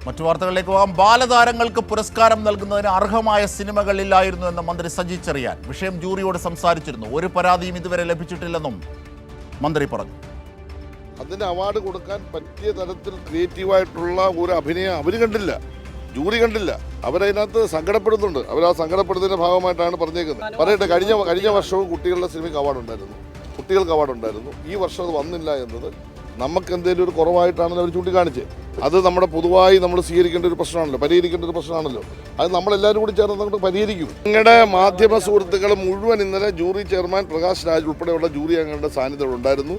മറ്റു വാർത്തകളിലേക്ക് പോകാം. ബാലതാരങ്ങൾക്ക് പുരസ്കാരം നൽകുന്നതിന് അർഹമായ സിനിമകളില്ലായിരുന്നു എന്ന് മന്ത്രി സജി ചെറിയാൻ വിഷയം ജൂറിയോട് സംസാരിച്ചിരുന്നു. ഒരു പരാതിയും ഇതുവരെ ലഭിച്ചിട്ടില്ലെന്നും മന്ത്രി പറഞ്ഞു. അതിന് അവാർഡ് കൊടുക്കാൻ പറ്റിയ തരത്തിൽ ക്രിയേറ്റീവായിട്ടുള്ള ഒരു അഭിനയം അവർ കണ്ടില്ല, ജൂറി കണ്ടില്ല. അവരതിനകത്ത് സങ്കടപ്പെടുന്നുണ്ട്. അവർ ആ സങ്കടപ്പെടുന്നതിൻ്റെ ഭാഗമായിട്ടാണ് പറഞ്ഞേക്കുന്നത്. പറയട്ടെ, കഴിഞ്ഞ വർഷവും കുട്ടികളുടെ സിനിമയ്ക്ക് അവാർഡുണ്ടായിരുന്നു, കുട്ടികൾക്ക് അവാർഡുണ്ടായിരുന്നു. ഈ വർഷം അത് വന്നില്ല എന്നത് നമുക്ക് എന്തെങ്കിലും ഒരു കുറവായിട്ടാണ് അവർ ചൂണ്ടിക്കാണിച്ചത്. അത് നമ്മുടെ പൊതുവായി നമ്മൾ സ്വീകരിക്കേണ്ട ഒരു പ്രശ്നമാണല്ലോ, പരിഹരിക്കേണ്ട ഒരു പ്രശ്നമാണല്ലോ. അത് നമ്മളെല്ലാവരും കൂടി ചേർന്ന് നമുക്ക് പരിഹരിക്കും. നിങ്ങളുടെ മാധ്യമ സുഹൃത്തുക്കൾ മുഴുവൻ ഇന്നലെ ജൂറി ചെയർമാൻ പ്രകാശ് രാജ് ഉൾപ്പെടെയുള്ള ജൂറി അംഗങ്ങളുടെ സാന്നിധ്യം ഉണ്ടായിരുന്നു.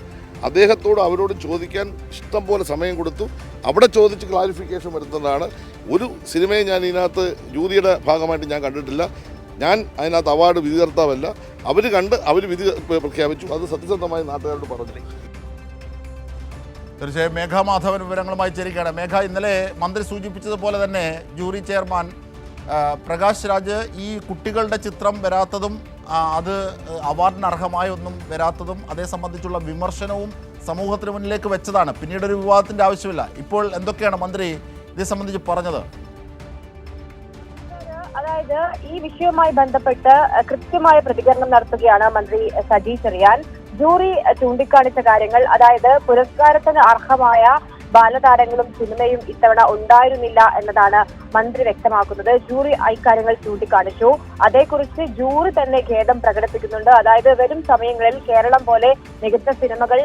അദ്ദേഹത്തോട് അവരോട് ചോദിക്കാൻ ഇഷ്ടം പോലെ സമയം കൊടുത്തു. അവിടെ ചോദിച്ച് ക്ലാരിഫിക്കേഷൻ വരുത്തുന്നതാണ്. ഒരു സിനിമയെ ഞാൻ ഇതിനകത്ത് ജൂറിയുടെ ഭാഗമായിട്ട് ഞാൻ കണ്ടിട്ടില്ല. ഞാൻ അതിനകത്ത് അവാർഡ് വിധികർത്താവല്ല. അവർ കണ്ട് അവർ വിധി പ്രഖ്യാപിച്ചു. അത് സത്യസന്ധമായി നാട്ടുകാരോട് പറഞ്ഞു. തീർച്ചയായും മേഘ മാധവൻ വിവരങ്ങളുമായി ചേരുകയാണ്. മേഘ, ഇന്നലെ മന്ത്രി സൂചിപ്പിച്ചതുപോലെ തന്നെ ജൂറി ചെയർമാൻ പ്രകാശ് രാജ് ഈ കുട്ടികളുടെ ചിത്രം വരാത്തതും അത് അവാർഡിന് അർഹമായ ഒന്നും വരാത്തതും അതേ സംബന്ധിച്ചുള്ള വിമർശനവും സമൂഹത്തിന് മുന്നിലേക്ക് വെച്ചതാണ്. പിന്നീട് ഒരു വിവാദത്തിൻ്റെ ആവശ്യമില്ല. ഇപ്പോൾ എന്തൊക്കെയാണ് മന്ത്രി ഇതേ സംബന്ധിച്ച് പറഞ്ഞത്? അതായത് ഈ വിഷയവുമായി ബന്ധപ്പെട്ട് കൃത്യമായ പ്രതികരണം നടത്തുകയാണ് മന്ത്രി സജി ചെറിയാൻ. ജൂറി ചൂണ്ടിക്കാണിച്ച കാര്യങ്ങൾ, അതായത് പുരസ്കാരത്തിന് അർഹമായ ബാലതാരങ്ങളും സിനിമയും ഇത്തവണ ഉണ്ടായിരുന്നില്ല എന്നതാണ് മന്ത്രി വ്യക്തമാക്കുന്നത്. ജൂറി ഇക്കാര്യങ്ങൾ ചൂണ്ടിക്കാണിച്ചു. അതേക്കുറിച്ച് ജൂറി തന്നെ ഖേദം പ്രകടിപ്പിക്കുന്നുണ്ട്. അതായത് വരും സമയങ്ങളിൽ കേരളം പോലെ മികച്ച സിനിമകൾ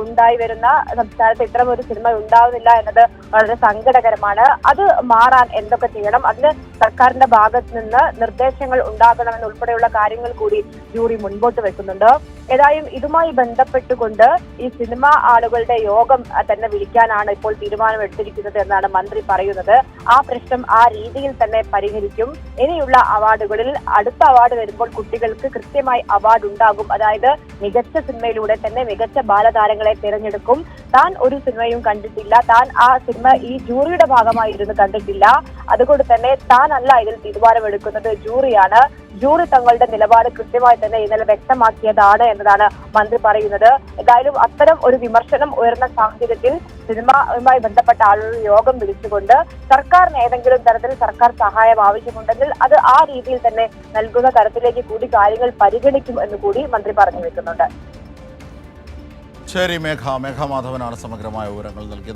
ഉണ്ടായി വരുന്ന സംസ്ഥാനത്ത് ഇത്തരം ഒരു സിനിമ ഉണ്ടാവുന്നില്ല എന്നത് വളരെ സങ്കടകരമാണ്. അത് മാറാൻ എന്തൊക്കെ ചെയ്യണം, അതിന് സർക്കാരിന്റെ ഭാഗത്ത് നിന്ന് നിർദ്ദേശങ്ങൾ ഉണ്ടാകണമെന്ന് ഉൾപ്പെടെയുള്ള കാര്യങ്ങൾ കൂടി ജൂറി മുൻപോട്ട് വെക്കുന്നുണ്ട്. ഏതായാലും ഇതുമായി ബന്ധപ്പെട്ടുകൊണ്ട് ഈ സിനിമ ആളുകളുടെ യോഗം തന്നെ വിളിക്കാനാണ് ഇപ്പോൾ തീരുമാനമെടുത്തിരിക്കുന്നത് എന്നാണ് മന്ത്രി പറയുന്നത്. ആ പ്രശ്നം ആ രീതിയിൽ തന്നെ പരിഹരിക്കും. ഇനിയുള്ള അവാർഡുകളിൽ അടുത്ത അവാർഡ് വരുമ്പോൾ കുട്ടികൾക്ക് കൃത്യമായി അവാർഡ് ഉണ്ടാകും. അതായത് മികച്ച സിനിമയിലൂടെ തന്നെ മികച്ച ബാലതാരങ്ങളെ തിരഞ്ഞെടുക്കും. താൻ ഒരു സിനിമയും കണ്ടിട്ടില്ല, താൻ ആ സിനിമ ഈ ജൂറിയുടെ ഭാഗമായി ഇരുന്ന് കണ്ടിട്ടില്ല. അതുകൊണ്ട് തന്നെ താനല്ല ഇതിൽ തീരുമാനമെടുക്കുന്നത്, ജൂറിയാണ്. ജൂറി തങ്ങളുടെ നിലപാട് കൃത്യമായി തന്നെ ഇന്നലെ വ്യക്തമാക്കിയതാണ് എന്നതാണ് മന്ത്രി പറയുന്നത്. എന്തായാലും അത്തരം ഒരു വിമർശനം ഉയർന്ന സാഹചര്യത്തിൽ സിനിമയുമായി ബന്ധപ്പെട്ട ആളുകൾ യോഗം വിളിച്ചുകൊണ്ട് സർക്കാരിന് ഏതെങ്കിലും തരത്തിൽ സർക്കാർ സഹായം ആവശ്യമുണ്ടെങ്കിൽ അത് ആ രീതിയിൽ തന്നെ നൽകുന്ന തരത്തിലേക്ക് കൂടി കാര്യങ്ങൾ പരിഗണിക്കും എന്ന് കൂടി മന്ത്രി പറഞ്ഞു വെക്കുന്നുണ്ട്. ശരി മേഘ, മേഘ മാധവനാണ് സമഗ്രമായ വിവരങ്ങൾ നൽകിയത്.